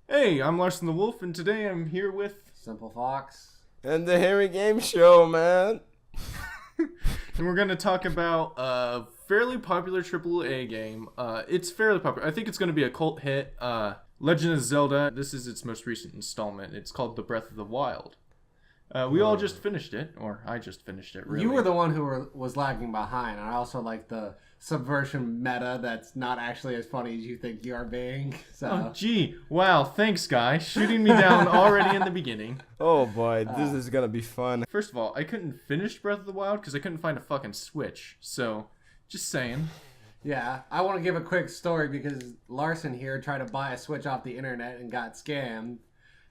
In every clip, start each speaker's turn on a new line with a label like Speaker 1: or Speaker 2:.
Speaker 1: Hey, I'm Larsonthewolf, and today I'm here with...
Speaker 2: Simple Fox.
Speaker 3: And the TheHenriGame show, man.
Speaker 1: And we're going to talk about a fairly popular AAA game. It's fairly popular. I think it's going to be a cult hit. Legend of Zelda. This is its most recent installment. It's called The Breath of the Wild. We all just finished it, or I just finished it, really.
Speaker 2: You were the one who was lagging behind. I also like the subversion meta that's not actually as funny as you think you are being. So.
Speaker 1: Oh, gee. Wow, thanks, guy. Shooting me down already in the beginning.
Speaker 3: Oh, boy. This is gonna be fun.
Speaker 1: First of all, I couldn't finish Breath of the Wild because I couldn't find a fucking Switch. So, just saying.
Speaker 2: Yeah, I want to give a quick story because Larson here tried to buy a Switch off the internet and got scammed.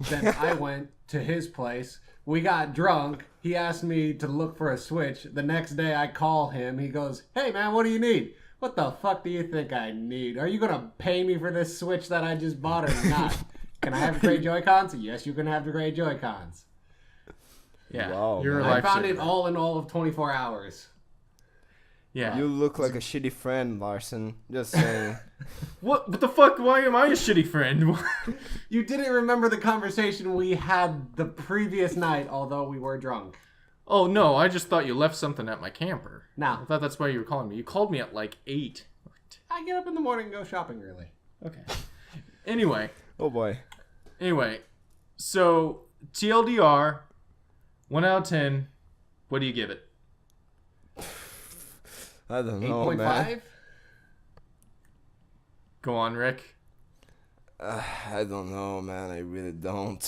Speaker 2: Then I went to his place. We got drunk. He asked me to look for a Switch. The next day I call him. He goes, "Hey man, what do you need?" What the fuck do you think I need? Are you going to pay me for this Switch that I just bought or not? Can I have the gray Joy-Cons? Yes, you can have the gray Joy-Cons.
Speaker 1: Yeah,
Speaker 3: Wow,
Speaker 1: you're a
Speaker 3: man.
Speaker 2: I found
Speaker 1: lifesaver.
Speaker 2: it all in all of 24 hours.
Speaker 1: Yeah.
Speaker 3: You look like a shitty friend, Larson. Just saying.
Speaker 1: What the fuck? Why am I a shitty friend?
Speaker 2: You didn't remember the conversation we had the previous night, although we were drunk.
Speaker 1: Oh, no, I just thought you left something at my camper. I
Speaker 2: Now,
Speaker 1: thought that's why you were calling me. You called me at like 8.
Speaker 2: I get up in the morning and go shopping early.
Speaker 1: Okay. Anyway,
Speaker 3: Oh, boy.
Speaker 1: so TLDR, 1 out of 10, what do you give it?
Speaker 3: I don't know, man.
Speaker 2: 8.5?
Speaker 1: Go on, Rick.
Speaker 3: I don't know, man. I really don't.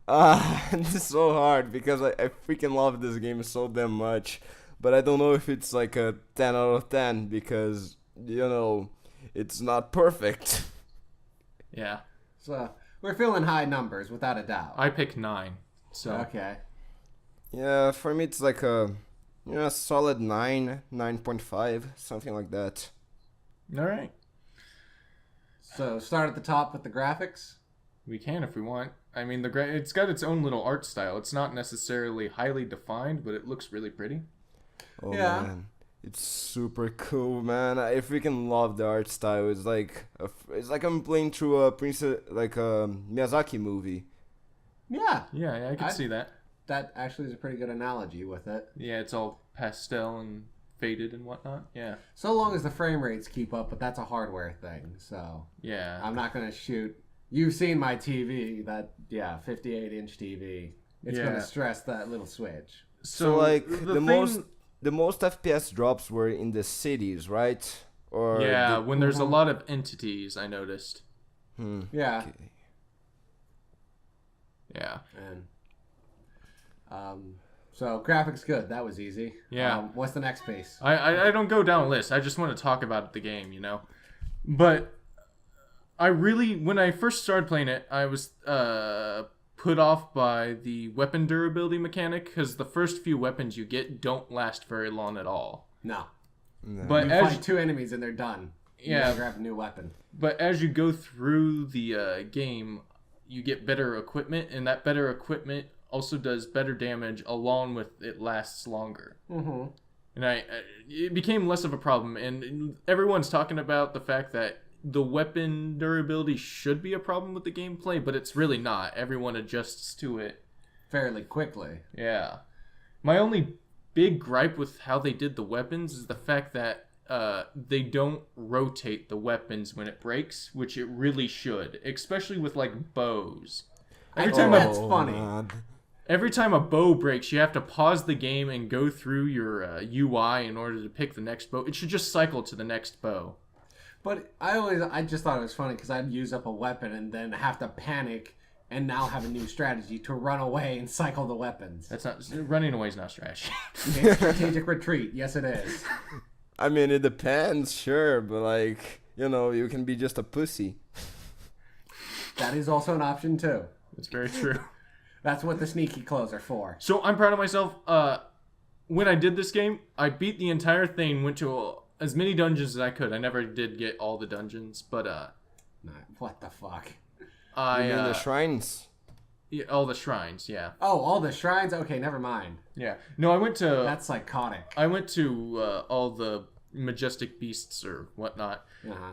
Speaker 3: This is so hard because I freaking love this game so damn much. But I don't know if it's like a 10 out of 10 because, it's not perfect.
Speaker 1: Yeah.
Speaker 2: So, we're feeling high numbers, without a doubt.
Speaker 1: I pick 9. So
Speaker 2: Okay.
Speaker 3: Yeah, for me it's like a solid 9.5, something like that.
Speaker 1: all right.
Speaker 2: So, start at the top with the graphics.
Speaker 1: We can if we want. I mean, it's got its own little art style. It's not necessarily highly defined, but it looks really pretty.
Speaker 3: Oh
Speaker 2: Yeah.
Speaker 3: man, it's super cool, man. I freaking love the art style. It's like I'm playing through a Miyazaki movie.
Speaker 2: Yeah,
Speaker 1: Yeah, I can see that.
Speaker 2: that actually is a pretty good analogy with it.
Speaker 1: Yeah, it's all pastel and faded and whatnot. Yeah.
Speaker 2: So long as the frame rates keep up, but that's a hardware thing, so
Speaker 1: Yeah.
Speaker 2: I'm not going to shoot. You've seen my TV, 58-inch TV. It's going
Speaker 1: Yeah.
Speaker 2: to stress that little switch.
Speaker 3: So like the
Speaker 1: thing-
Speaker 3: most FPS drops were in the cities, right? Or
Speaker 1: Yeah, when there's a lot of entities, I noticed.
Speaker 2: Yeah,
Speaker 3: Okay.
Speaker 1: Yeah.
Speaker 2: and so graphics good. That was easy.
Speaker 1: Yeah.
Speaker 2: What's the next piece?
Speaker 1: I don't go down a list. I just want to talk about the game, But when I first started playing it, I was put off by the weapon durability mechanic because the first few weapons you get don't last very long at all.
Speaker 2: No.
Speaker 1: But
Speaker 2: You
Speaker 1: as
Speaker 2: fight 2 enemies and they're done. You
Speaker 1: Yeah.
Speaker 2: gotta grab a new weapon.
Speaker 1: But as you go through the game, you get better equipment, and that better equipment also does better damage along with it lasts longer.
Speaker 2: Mm-hmm.
Speaker 1: And it became less of a problem, and everyone's talking about the fact that the weapon durability should be a problem with the gameplay, but it's really not. Everyone adjusts to it.
Speaker 2: Fairly quickly.
Speaker 1: Yeah. My only big gripe with how they did the weapons is the fact that they don't rotate the weapons when it breaks, which it really should, especially with like bows.
Speaker 2: I think that's funny.
Speaker 3: man.
Speaker 1: Every time a bow breaks, you have to pause the game and go through your UI in order to pick the next bow. It should just cycle to the next bow.
Speaker 2: But I just thought it was funny because I'd use up a weapon and then have to panic and now have a new strategy to run away and cycle the weapons.
Speaker 1: That's not running away is not strategy.
Speaker 2: It's strategic retreat. Yes, it is.
Speaker 3: I mean, it depends, sure, but like, you can be just a pussy.
Speaker 2: That is also an option too.
Speaker 1: That's very true.
Speaker 2: That's what the sneaky clothes are for.
Speaker 1: So I'm proud of myself. When I did this game, I beat the entire thing, went to as many dungeons as I could. I never did get all the dungeons, but
Speaker 2: What the fuck?
Speaker 1: I
Speaker 3: You mean the shrines?
Speaker 1: yeah, all the shrines, yeah.
Speaker 2: Oh, all the shrines? Okay, never mind.
Speaker 1: Yeah. No, I went to
Speaker 2: That's psychotic.
Speaker 1: all the majestic beasts or whatnot.
Speaker 2: Uh-huh.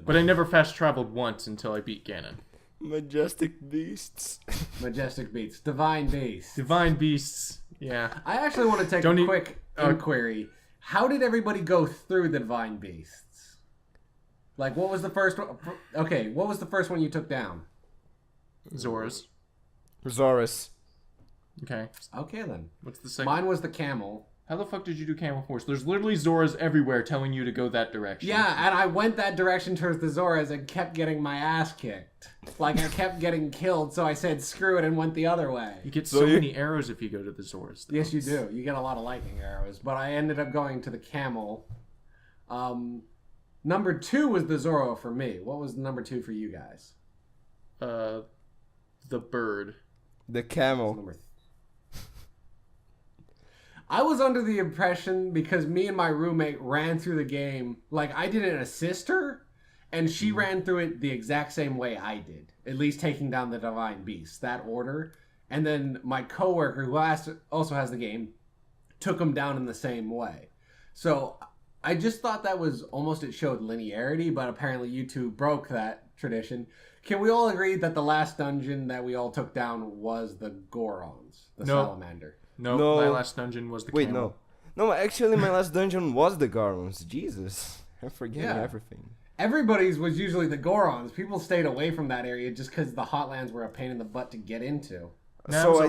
Speaker 1: But I never fast traveled once until I beat Ganon.
Speaker 3: Majestic beasts.
Speaker 2: Majestic beasts. Divine beasts.
Speaker 1: Divine beasts. Yeah.
Speaker 2: I actually want to take a quick inquiry. How did everybody go through the divine beasts? Like, what was the first one? Okay, what was the first one you took down?
Speaker 1: Zora's.
Speaker 3: Zorus.
Speaker 1: Okay.
Speaker 2: Okay, then.
Speaker 1: What's the second?
Speaker 2: Mine was the camel.
Speaker 1: How the fuck did you do Camel Force? There's literally Zoras everywhere telling you to go that direction.
Speaker 2: Yeah, and I went that direction towards the Zoras and kept getting my ass kicked. Like, I kept getting killed, so I said screw it and went the other way.
Speaker 1: You get so many arrows if you go to the Zoras. Though.
Speaker 2: Yes, you do. You get a lot of lightning arrows. But I ended up going to the camel. Number 2 was the Zoro for me. What was number 2 for you guys?
Speaker 1: The bird.
Speaker 3: The camel.
Speaker 2: Number I was under the impression, because me and my roommate ran through the game, like I didn't assist her, and she ran through it the exact same way I did, at least taking down the Divine Beast, that order. And then my coworker, who also has the game, took him down in the same way. So I just thought that was almost, it showed linearity, but apparently you two broke that tradition. Can we all agree that the last dungeon that we all took down was the Gorons, the salamander?
Speaker 1: No, my last dungeon was the camel.
Speaker 3: No, actually my last dungeon was the Garlands. Jesus. I'm forgetting everything.
Speaker 2: Everybody's was usually the Gorons. People stayed away from that area just because the hotlands were a pain in the butt to get into.
Speaker 3: So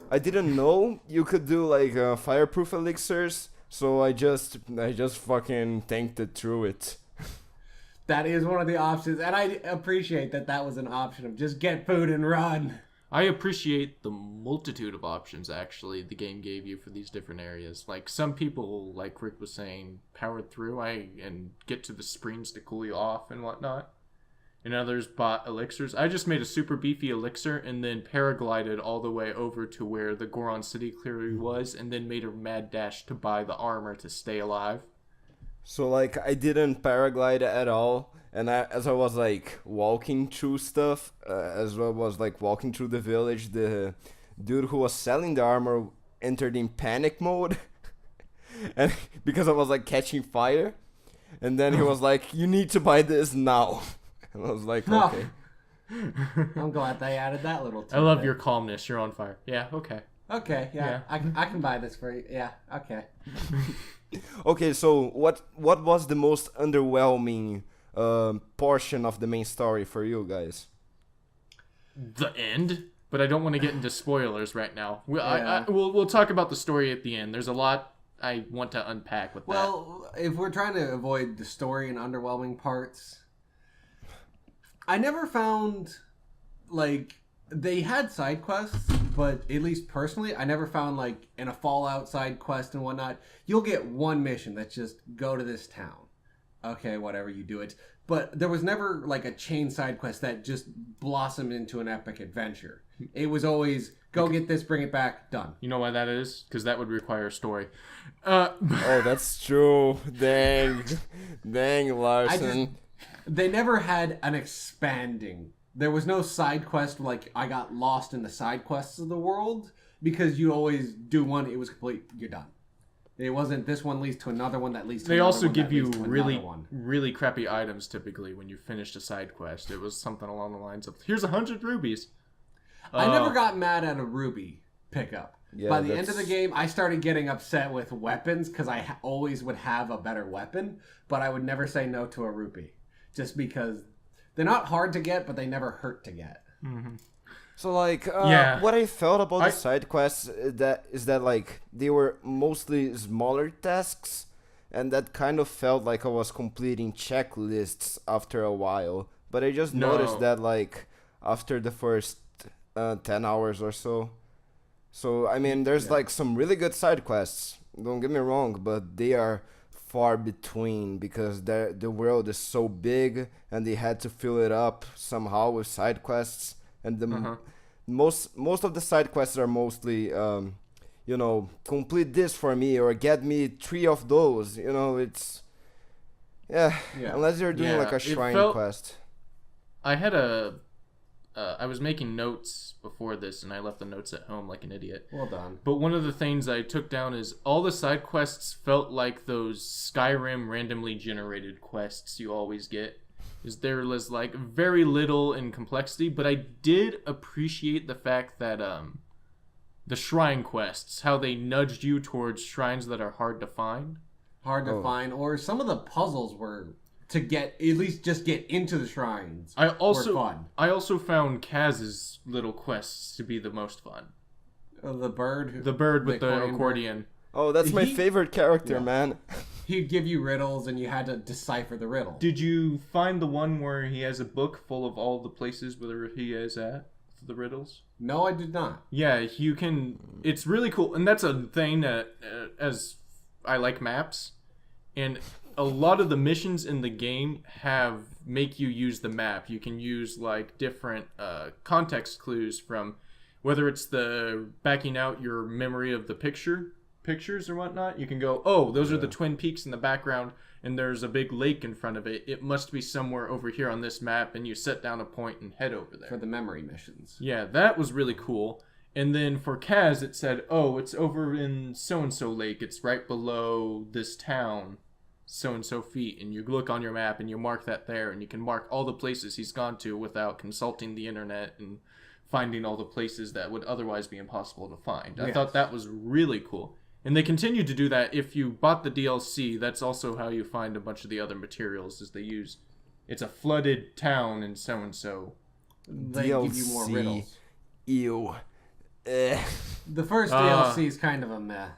Speaker 3: I didn't know you could do like fireproof elixirs, so I just fucking tanked it through it.
Speaker 2: That is one of the options, and I appreciate that was an option of just get food and run.
Speaker 1: I appreciate the multitude of options, actually, the game gave you for these different areas. Like, some people, like Rick was saying, powered through and get to the springs to cool you off and whatnot. And others bought elixirs. I just made a super beefy elixir and then paraglided all the way over to where the Goron City clearly was, and then made a mad dash to buy the armor to stay alive.
Speaker 3: So, like, I didn't paraglide at all. And as I was, like, walking through stuff, as I was, like, walking through the village, the dude who was selling the armor entered in panic mode. And because I was, like, catching fire. And then he was like, you need to buy this now. And I was like, okay.
Speaker 2: I'm glad they added that little tidbit.
Speaker 1: I love your calmness. You're on fire. Yeah, okay.
Speaker 2: Okay, yeah. I can buy this for you. Yeah, okay.
Speaker 3: Okay, so what was the most underwhelming portion of the main story for you guys?
Speaker 1: The end, but I don't want to get into spoilers right now. We'll talk about the story at the end. There's a lot I want to unpack with that.
Speaker 2: Well, if we're trying to avoid the story and underwhelming parts, I never found, like, they had side quests, but at least personally, I never found, like, in a Fallout side quest and whatnot, you'll get one mission that's just go to this town. Okay, whatever, you do it. But there was never, like, a chain side quest that just blossomed into an epic adventure. It was always, go get this, bring it back, done.
Speaker 1: You know why that is? Because that would require a story.
Speaker 3: Oh, that's true. Dang, Larson.
Speaker 2: They never had an expanding. There was no side quest, like, I got lost in the side quests of the world, because you always do one, it was complete, you're done. It wasn't this one leads to another one that leads to
Speaker 1: they
Speaker 2: another
Speaker 1: also
Speaker 2: one
Speaker 1: give
Speaker 2: that
Speaker 1: you
Speaker 2: leads to
Speaker 1: really crappy items typically when you finished a side quest. It was something along the lines of, here's 100 rubies.
Speaker 2: I never got mad at a ruby pickup.
Speaker 3: Yeah,
Speaker 2: by the end of the game, I started getting upset with weapons because I always would have a better weapon, but I would never say no to a rupee. Just because they're not hard to get, but they never hurt to get.
Speaker 1: Mm-hmm.
Speaker 3: So, like, what I felt about the side quests is that, like, they were mostly smaller tasks, and that kind of felt like I was completing checklists after a while. But I just noticed that, like, after the first 10 hours or so. So, I mean, there's, like, some really good side quests, don't get me wrong, but they are far between because the world is so big, and they had to fill it up somehow with side quests. And the most of the side quests are mostly, you know, complete this for me or get me 3 of those. You know, it's unless you're doing like a shrine quest.
Speaker 1: I had I was making notes before this, and I left the notes at home like an idiot.
Speaker 2: Well done.
Speaker 1: But one of the things I took down is all the side quests felt like those Skyrim randomly generated quests you always get. is there was like very little in complexity, but I did appreciate the fact that the shrine quests, how they nudged you towards shrines that are hard to find.
Speaker 2: Or some of the puzzles were to get at least just get into the shrines.
Speaker 1: I
Speaker 2: were fun.
Speaker 1: also found Kaz's little quests to be the most fun.
Speaker 2: The bird
Speaker 1: with the accordion.
Speaker 3: Oh, that's my favorite character, man.
Speaker 2: He'd give you riddles and you had to decipher the riddle.
Speaker 1: Did you find the one where he has a book full of all the places where he is at? The riddles?
Speaker 2: No, I did not.
Speaker 1: Yeah, you can. It's really cool, and that's a thing that, as I like maps, and a lot of the missions in the game make you use the map. You can use like different context clues from whether it's the backing out your memory of the pictures or whatnot. You can go, oh, those are the Twin Peaks in the background, and there's a big lake in front of it. It must be somewhere over here on this map, and you set down a point and head over there.
Speaker 2: For the memory missions.
Speaker 1: Yeah, that was really cool. And then for Kaz, it said, oh, it's over in so-and-so lake. It's right below this town, so-and-so feet. And you look on your map, and you mark that there, and you can mark all the places he's gone to without consulting the internet and finding all the places that would otherwise be impossible to find. I thought that was really cool. And they continue to do that. If you bought the DLC, that's also how you find a bunch of the other materials, is they use... It's a flooded town in so-and-so.
Speaker 2: They give you more riddles.
Speaker 3: Ew.
Speaker 2: The first DLC is kind of a meh.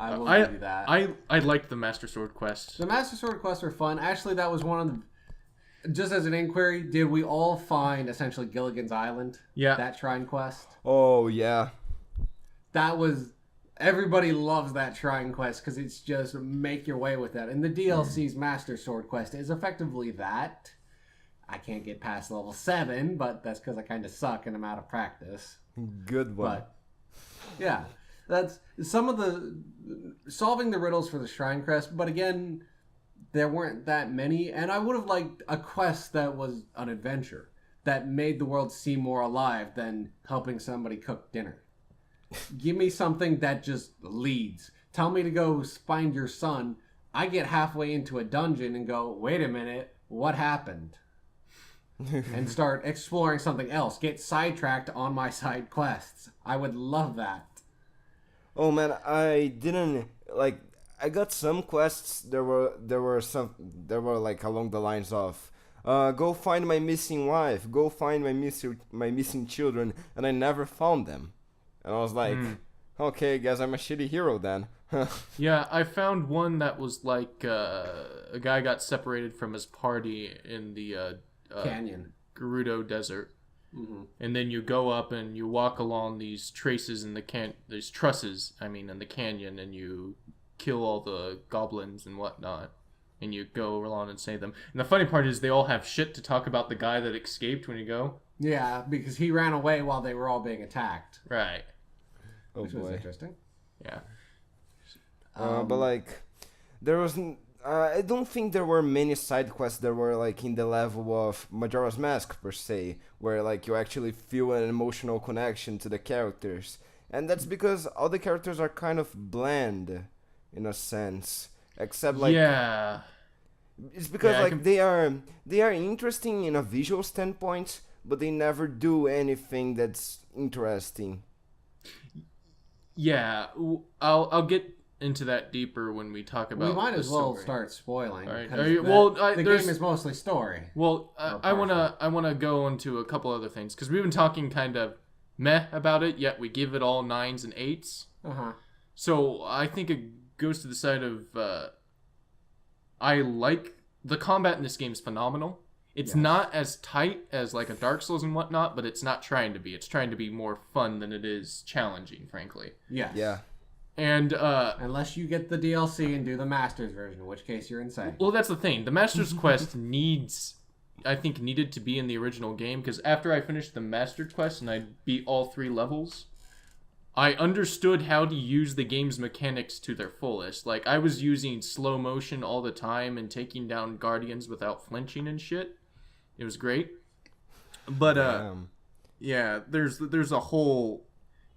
Speaker 2: I will give you that.
Speaker 1: I liked the Master Sword quest.
Speaker 2: The Master Sword quests were fun. Actually, that was one of the... Just as an inquiry, did we all find essentially Gilligan's Island?
Speaker 1: Yeah.
Speaker 2: That shrine quest?
Speaker 3: Oh, yeah.
Speaker 2: That was... Everybody loves that shrine quest because it's just make your way with that. And the DLC's Master Sword quest is effectively that. I can't get past level 7, but that's because I kind of suck and I'm out of practice.
Speaker 3: Good one.
Speaker 2: But, yeah. That's some of the... Solving the riddles for the shrine quest, but again, there weren't that many. And I would have liked a quest that was an adventure that made the world seem more alive than helping somebody cook dinner. Give me something that just leads. Tell me to go find your son. I get halfway into a dungeon and go, wait a minute, what happened? And start exploring something else. Get sidetracked on my side quests. I would love that.
Speaker 3: Oh man, I didn't like. I got some quests. There were like along the lines of, go find my missing wife. Go find my missing children, and I never found them. And I was like, okay, guess I'm a shitty hero then.
Speaker 1: Yeah, I found one that was like a guy got separated from his party in the
Speaker 2: canyon,
Speaker 1: Gerudo Desert. Mm-hmm. And then you go up and you walk along these traces in these trusses, in the canyon, and you kill all the goblins and whatnot. And you go along and save them. And the funny part is they all have shit to talk about the guy that escaped when you go.
Speaker 2: Yeah, because he ran away while they were all being attacked.
Speaker 1: Right.
Speaker 2: Which was interesting.
Speaker 1: Yeah.
Speaker 3: But like, there was... I don't think there were many side quests that were like in the level of Majora's Mask per se, where like you actually feel an emotional connection to the characters. And that's because all the characters are kind of bland, in a sense. Except like...
Speaker 1: Yeah.
Speaker 3: It's because they are interesting in a visual standpoint, but they never do anything that's interesting.
Speaker 1: Yeah, I'll get into that deeper when we talk about.
Speaker 2: We might as well
Speaker 1: story.
Speaker 2: Start spoiling.
Speaker 1: All right.
Speaker 2: The game is mostly story.
Speaker 1: Well, I wanna go into a couple other things because we've been talking kind of meh about it, yet we give it all 9s and 8s. So I think it goes to the side of I like the combat in this game is phenomenal. It's not as tight as like a Dark Souls and whatnot, but it's not trying to be. It's trying to be more fun than it is challenging, frankly.
Speaker 2: Yes.
Speaker 3: Yeah.
Speaker 1: And
Speaker 2: unless you get the DLC and do the Masters version, in which case you're insane.
Speaker 1: Well, that's the thing. The Master's Quest needed to be in the original game because after I finished the Master Quest and I beat all 3 levels, I understood how to use the game's mechanics to their fullest. Like, I was using slow motion all the time and taking down guardians without flinching and shit. It was great. But, yeah, there's a whole...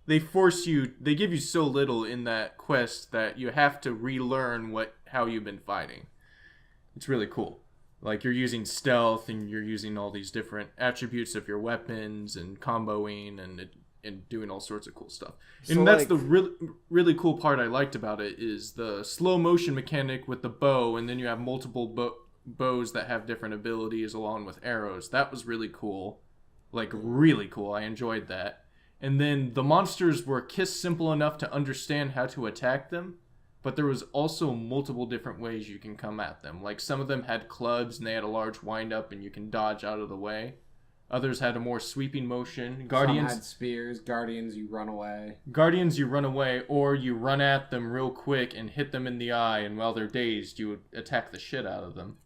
Speaker 1: They give you so little in that quest that you have to relearn how you've been fighting. It's really cool. Like, you're using stealth, and you're using all these different attributes of your weapons, and comboing, and doing all sorts of cool stuff. And
Speaker 3: So,
Speaker 1: that's
Speaker 3: like-
Speaker 1: the really cool part I liked about it, is the slow motion mechanic with the bow, and then you have multiple bows that have different abilities along with arrows. That was really cool. Like, really cool. I enjoyed that. And then the monsters were simple enough to understand how to attack them, but there was also multiple different ways you can come at them. Like, some of them had clubs and they had a large wind-up and you can dodge out of the way. Others had a more sweeping motion.
Speaker 2: Some had spears. Guardians, you run away.
Speaker 1: Guardians, you run away, or you run at them real quick and hit them in the eye, and while they're dazed, you attack the shit out of them.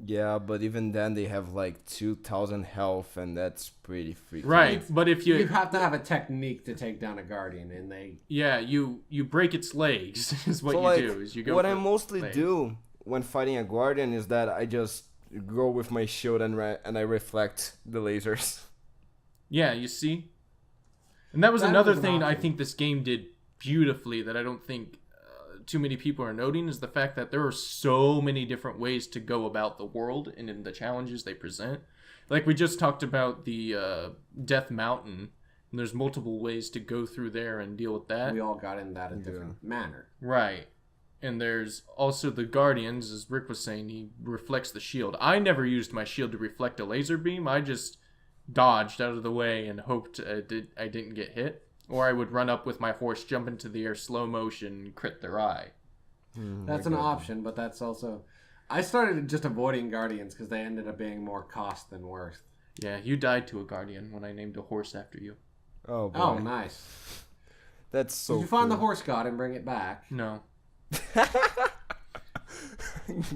Speaker 3: Yeah, but even then they have like 2,000 health, and that's pretty freaking.
Speaker 1: Right, but if
Speaker 2: You have to have a technique to take down a Guardian, and they...
Speaker 1: Yeah, you break its legs, is what
Speaker 3: So,
Speaker 1: you
Speaker 3: like,
Speaker 1: do. Is you go
Speaker 3: what
Speaker 1: for
Speaker 3: I mostly
Speaker 1: legs.
Speaker 3: do when fighting a Guardian is that I just go with my shield and I reflect the lasers.
Speaker 1: Yeah, you see? And that was
Speaker 2: That
Speaker 1: another
Speaker 2: was an
Speaker 1: thing I
Speaker 2: option.
Speaker 1: think this game did beautifully that I don't think too many people are noting, is the fact that there are so many different ways to go about the world and in the challenges they present. Like, we just talked about the Death Mountain, and there's multiple ways to go through there and deal with that.
Speaker 2: We all got in that a different manner.
Speaker 1: Right. And there's also the Guardians, as Rick was saying, he reflects the shield. I never used my shield to reflect a laser beam. I just dodged out of the way and hoped I didn't get hit. Or I would run up with my horse, jump into the air, slow motion, and crit their eye.
Speaker 2: That's an option, but that's also... I started just avoiding Guardians because they ended up being more cost than worth.
Speaker 1: Yeah, you died to a Guardian when I named a horse after you.
Speaker 3: Oh boy.
Speaker 2: Oh, nice.
Speaker 3: That's so
Speaker 2: Did you find the
Speaker 3: cool.
Speaker 2: horse god and bring it back?
Speaker 1: No.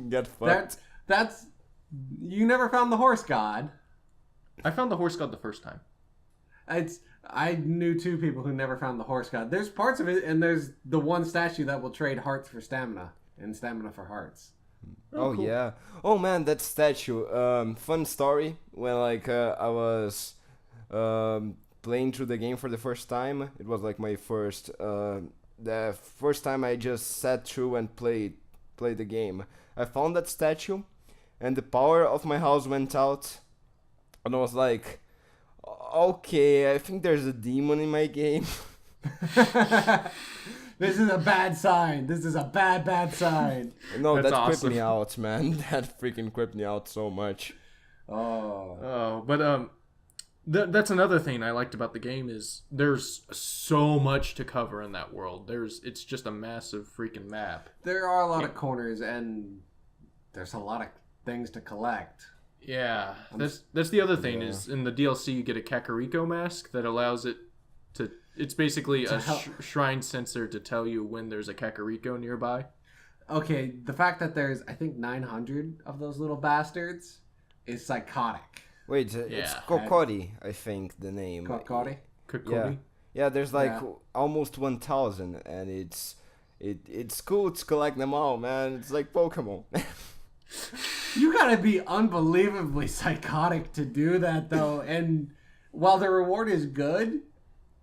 Speaker 3: Get fucked.
Speaker 2: That's... You never found the horse god.
Speaker 1: I found the horse god the first time.
Speaker 2: I knew two people who never found the horse god. There's parts of it, and there's the one statue that will trade hearts for stamina, and stamina for hearts.
Speaker 3: Oh
Speaker 1: cool.
Speaker 3: yeah. Oh man, that statue. Fun story. When like I was playing through the game for the first time. It was like my first the first time I just sat through and played the game. I found that statue, and the power of my house went out, and I was like, okay, I think there's a demon in my game.
Speaker 2: This is a bad sign. This is a bad sign.
Speaker 3: No,
Speaker 1: That's
Speaker 3: that
Speaker 1: awesome.
Speaker 3: creeped me out, man. That freaking creeped me out so much.
Speaker 2: Oh.
Speaker 1: But that's another thing I liked about the game, is there's so much to cover in that world. It's just a massive freaking map.
Speaker 2: There are a lot of corners, and there's a lot of things to collect.
Speaker 1: Yeah, that's the other thing, is in the DLC you get a Kakariko mask that allows it to... It's basically a shrine sensor to tell you when there's a Kakariko nearby.
Speaker 2: Okay, the fact that there's, I think, 900 of those little bastards is psychotic.
Speaker 3: Wait, it's
Speaker 1: Yeah.
Speaker 3: Kokori, I think the name.
Speaker 2: Kokori?
Speaker 1: Kokori?
Speaker 3: Yeah, there's like
Speaker 2: Yeah.
Speaker 3: almost 1,000, and it's cool to collect them all, man. It's like Pokemon.
Speaker 2: You gotta be unbelievably psychotic to do that, though. And while the reward is good,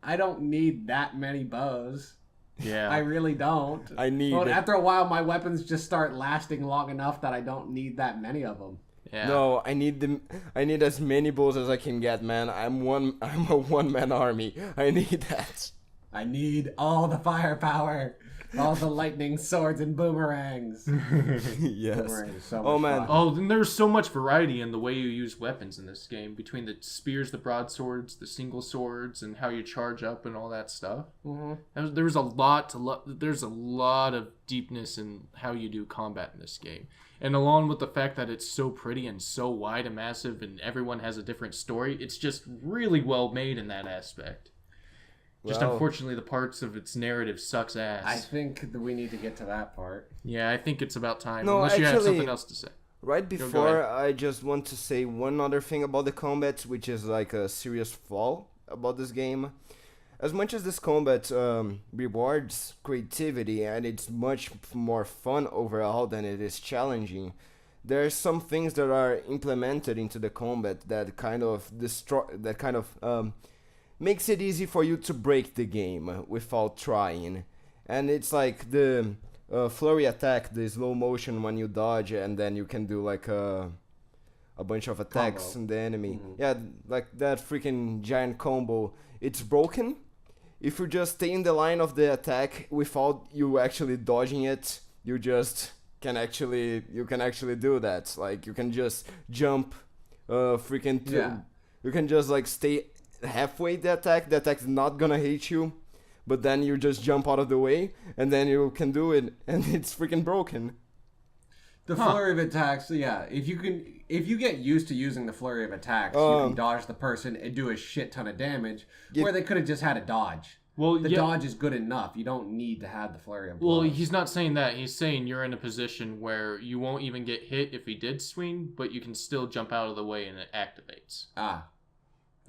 Speaker 2: I don't need that many bows.
Speaker 1: Yeah.
Speaker 2: I really don't.
Speaker 3: I need
Speaker 2: Well,
Speaker 3: it.
Speaker 2: after a while, my weapons just start lasting long enough that I don't need that many of them.
Speaker 1: Yeah.
Speaker 3: No, I need as many bulls as I can get, man. I'm a one-man army. I need that.
Speaker 2: I need all the firepower, all the lightning swords and boomerangs.
Speaker 3: Yes.
Speaker 2: Boomerangs is so
Speaker 3: Oh,
Speaker 2: much
Speaker 3: man.
Speaker 2: fun.
Speaker 1: Oh, then there's so much variety in the way you use weapons in this game, between the spears, the broadswords, the single swords, and how you charge up and all that stuff.
Speaker 2: Mm-hmm.
Speaker 1: There's a lot there's a lot of deepness in how you do combat in this game. And along with the fact that it's so pretty and so wide and massive, and everyone has a different story, it's just really well made in that aspect. Just
Speaker 3: Well-
Speaker 1: unfortunately, the parts of its narrative sucks ass.
Speaker 2: I think that we need to get to that part.
Speaker 1: Yeah, I think it's about time.
Speaker 3: No,
Speaker 1: Unless you have
Speaker 3: actually-
Speaker 1: something else to say.
Speaker 3: Right
Speaker 1: go
Speaker 3: before,
Speaker 1: ahead.
Speaker 3: I just want to say one other thing about the combat, which is like a serious flaw about this game. As much as this combat rewards creativity and it's much more fun overall than it is challenging, there are some things that are implemented into the combat that kind of makes it easy for you to break the game without trying. And it's like the flurry attack, the slow motion when you dodge, and then you can do like a a bunch of attacks
Speaker 2: Combo.
Speaker 3: on the enemy.
Speaker 2: Mhm.
Speaker 3: Yeah, like that freaking giant combo. It's broken. If you just stay in the line of the attack without you actually dodging it, you can actually do that. Like you can just jump, you can just like stay halfway the attack's not gonna hit you, but then you just jump out of the way and then you can do it, and it's freaking broken.
Speaker 2: The flurry of attacks, yeah. If you get used to using the flurry of attacks, you can dodge the person and do a shit ton of damage. Where they could have just had a dodge.
Speaker 1: Well,
Speaker 2: the dodge is good enough. You don't need to have the flurry of
Speaker 1: blows.
Speaker 2: blows.
Speaker 1: He's not saying that. He's saying you're in a position where you won't even get hit if he did swing, but you can still jump out of the way and it activates. I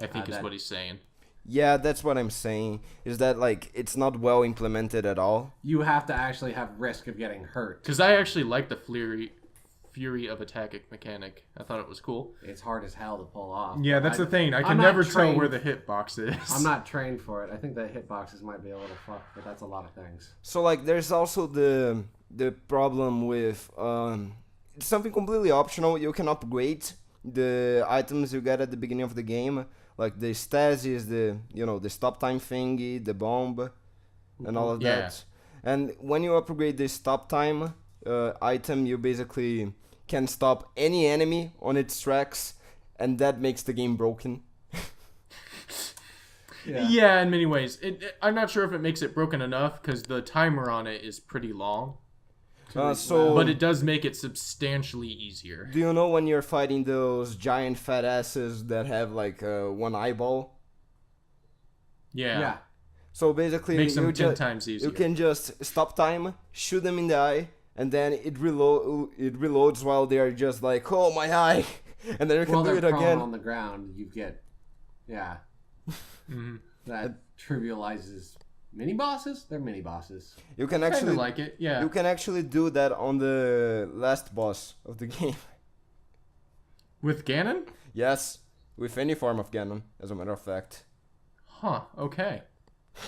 Speaker 1: think is what he's saying.
Speaker 3: Yeah, that's what I'm saying. Is that like it's not well implemented at all?
Speaker 2: You have to actually have risk of getting hurt.
Speaker 1: Because I actually like the Fury of attack mechanic. I thought it was cool.
Speaker 2: It's hard as hell to pull off.
Speaker 1: Yeah, that's the thing. I can never tell where the hitbox is.
Speaker 2: I'm not trained for it. I think the hitboxes might be a little fucked, but that's a lot of things.
Speaker 3: So like, there's also the problem with it's something completely optional. You can upgrade the items you get at the beginning of the game, like the stasis, the stop time thingy, the bomb, and all of that. And when you upgrade the stop time item, you basically can stop any enemy on its tracks, and that makes the game broken.
Speaker 1: Yeah, in many ways. I'm not sure if it makes it broken enough, because the timer on it is pretty long. But it does make it substantially easier.
Speaker 3: Do you know when you're fighting those giant fat asses that have like one eyeball?
Speaker 1: Yeah.
Speaker 3: So basically,
Speaker 1: makes them 10 times easier.
Speaker 3: You can just stop time, shoot them in the eye, and then it reloads while they are just like, oh, my eye, and then you can do it again.
Speaker 2: On the ground, you get, that trivializes mini bosses. They're mini bosses.
Speaker 3: You can actually
Speaker 1: like it, yeah.
Speaker 3: You can actually do that on the last boss of the game.
Speaker 1: With Ganon?
Speaker 3: Yes, with any form of Ganon, as a matter of fact.
Speaker 1: Huh. Okay.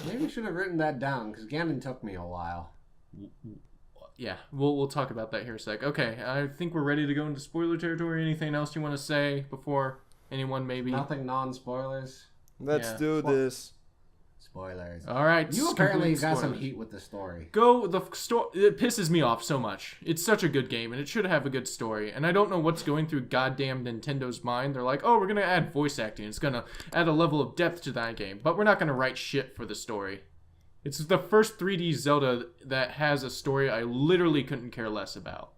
Speaker 2: Maybe you should have written that down, because Ganon took me a while.
Speaker 1: Yeah, we'll talk about that here in a sec. Okay, I think we're ready to go into spoiler territory. Anything else you want to say before anyone maybe?
Speaker 2: Nothing non-spoilers.
Speaker 3: Let's do this.
Speaker 2: Spoilers.
Speaker 1: All right.
Speaker 2: You apparently got some heat with the story.
Speaker 1: It pisses me off so much. It's such a good game, and it should have a good story. And I don't know what's going through goddamn Nintendo's mind. They're like, oh, we're going to add voice acting. It's going to add a level of depth to that game. But we're not going to write shit for the story. It's the first 3D Zelda that has a story I literally couldn't care less about.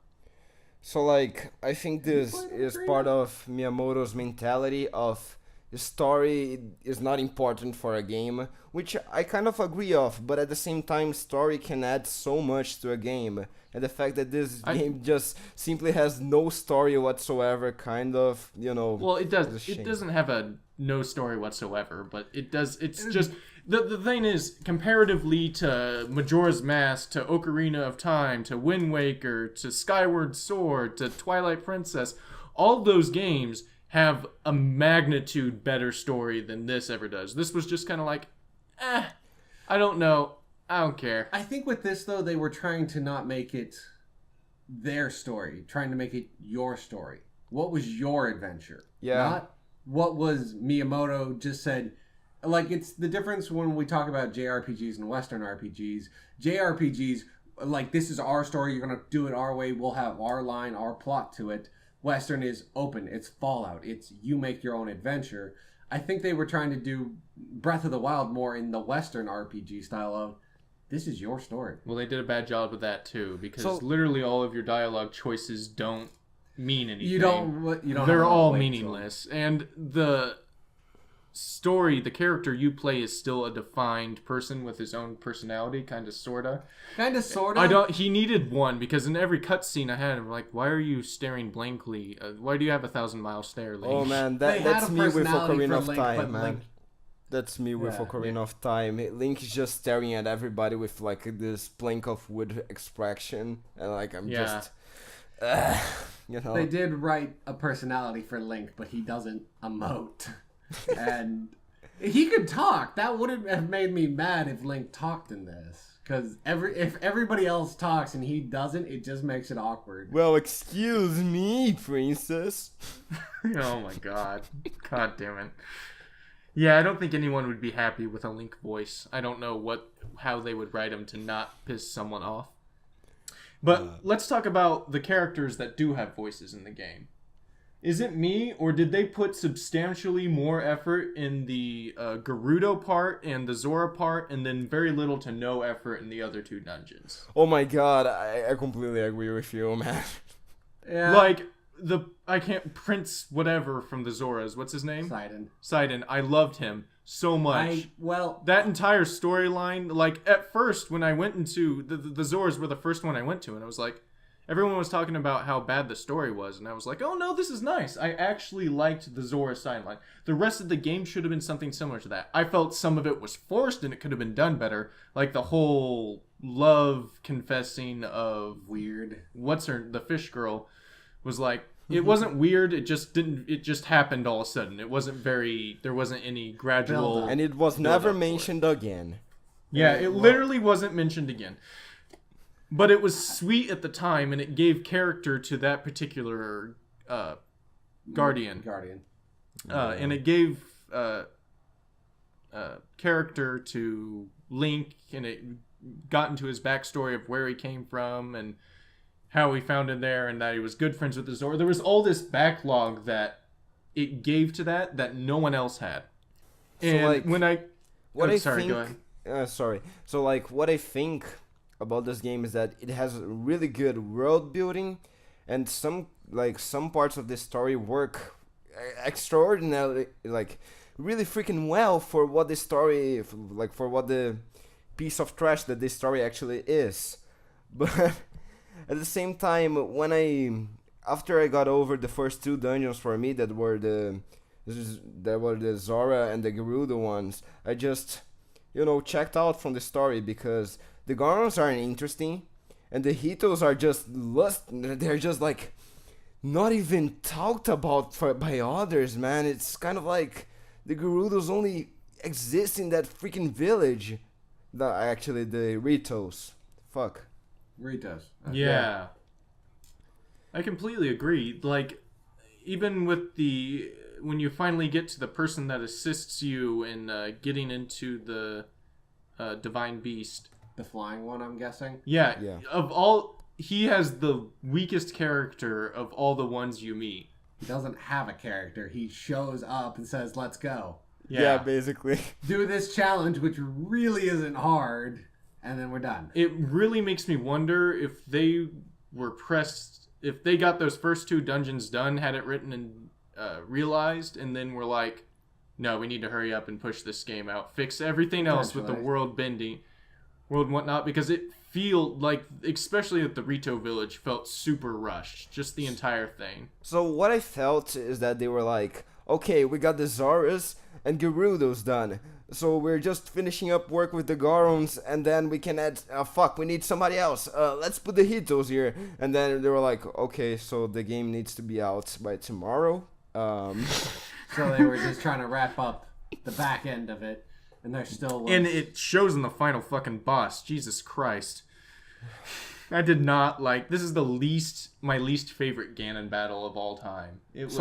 Speaker 3: So, like, I think this is part of Miyamoto's mentality of the story is not important for a game, which I kind of agree of, but at the same time, story can add so much to a game. And the fact that this game just simply has no story whatsoever, kind of,
Speaker 1: Well, it does. It doesn't have a no story whatsoever, but it does. It's just... The thing is, comparatively to Majora's Mask, to Ocarina of Time, to Wind Waker, to Skyward Sword, to Twilight Princess, all those games have a magnitude better story than this ever does. This was just kind of like, I don't know. I don't care.
Speaker 2: I think with this, though, they were trying to not make it their story, trying to make it your story. What was your adventure?
Speaker 3: Yeah.
Speaker 2: Not what was Miyamoto just said... Like, it's the difference when we talk about JRPGs and Western RPGs. JRPGs, like, this is our story, you're going to do it our way, we'll have our line, our plot to it. Western is open, it's Fallout, it's you make your own adventure. I think they were trying to do Breath of the Wild more in the Western RPG style of, this is your story.
Speaker 1: Well, they did a bad job with that, too, because literally all of your dialogue choices don't mean anything.
Speaker 2: You don't
Speaker 1: They're all meaningless. And the story, the character you play is still a defined person with his own personality, kind of, sorta. He needed one, because in every cutscene I had, I'm like, why are you staring blankly? Why do you have a 1,000-mile stare, Link?
Speaker 3: Oh man, that's me with Ocarina of Time, man. That's me with Ocarina of Time. Link is just staring at everybody with like this plank of wood expression, and like I'm just,
Speaker 2: They did write a personality for Link, but he doesn't emote. And He could talk. That wouldn't have made me mad if Link talked in this. Because if everybody else talks and he doesn't, it just makes it awkward.
Speaker 3: Well, excuse me, princess.
Speaker 1: Oh my god. God damn it. Yeah, I don't think anyone would be happy with a Link voice. I don't know how they would write him to not piss someone off. But let's talk about the characters that do have voices in the game. Is it me, or did they put substantially more effort in the Gerudo part and the Zora part, and then very little to no effort in the other two dungeons?
Speaker 3: Oh my god, I completely agree with you, man.
Speaker 2: Yeah.
Speaker 1: Like, Prince whatever from the Zoras, what's his name? Sidon. I loved him so much. That entire storyline, like, at first, when I went into, the Zoras were the first one I went to, and I was like, everyone was talking about how bad the story was, and I was like, oh no, this is nice. I actually liked the Zora sideline. The rest of the game should have been something similar to that. I felt some of it was forced and it could have been done better. Like the whole love confessing of the fish girl was like, it wasn't weird, it just happened all of a sudden. There wasn't any gradual...
Speaker 3: And it was never mentioned again.
Speaker 1: Yeah, it literally wasn't mentioned again. But it was sweet at the time, and it gave character to that particular guardian. And it gave character to Link, and it got into his backstory of where he came from and how he found him there, and that he was good friends with the Zora. There was all this backlog that it gave to that no one else had. And
Speaker 3: so, like,
Speaker 1: when I...
Speaker 3: What I
Speaker 1: sorry,
Speaker 3: think,
Speaker 1: go ahead.
Speaker 3: Sorry. So, like, what I think about this game is that it has really good world building, and some parts of the story work extraordinarily, like, really freaking well for what the story, like, for what the piece of trash that this story actually is. But at the same time, after I got over the first two dungeons for me that were the Zora and the Gerudo ones, I just, checked out from the story because the Garons aren't interesting, and the Hitos are just they're just like not even talked about by others, man. It's kind of like the Gerudos only exist in that freaking village. Actually, the Ritos. Fuck.
Speaker 2: Ritos.
Speaker 1: Yeah. I completely agree. Like, even with when you finally get to the person that assists you in getting into the Divine Beast.
Speaker 2: The flying one, I'm guessing?
Speaker 1: Yeah. He has the weakest character of all the ones you meet.
Speaker 2: He doesn't have a character. He shows up and says, let's go.
Speaker 3: Yeah, basically.
Speaker 2: Do this challenge, which really isn't hard, and then we're done.
Speaker 1: It really makes me wonder if they were pressed, if they got those first two dungeons done, had it written and realized, and then were like, no, we need to hurry up and push this game out. Fix everything else with the world and whatnot, because it feel like, especially at the Rito village, felt super rushed. Just the entire thing.
Speaker 3: So what I felt is that they were like, okay, we got the Zoras and Gerudos done. So we're just finishing up work with the Garons, and then we can add, we need somebody else. Let's put the Hitos here. And then they were like, okay, so the game needs to be out by tomorrow.
Speaker 2: So they were just trying to wrap up the back end of it, and they're still...
Speaker 1: And it shows in the final fucking boss. Jesus Christ. I did not like... This is my least favorite Ganon battle of all time. It's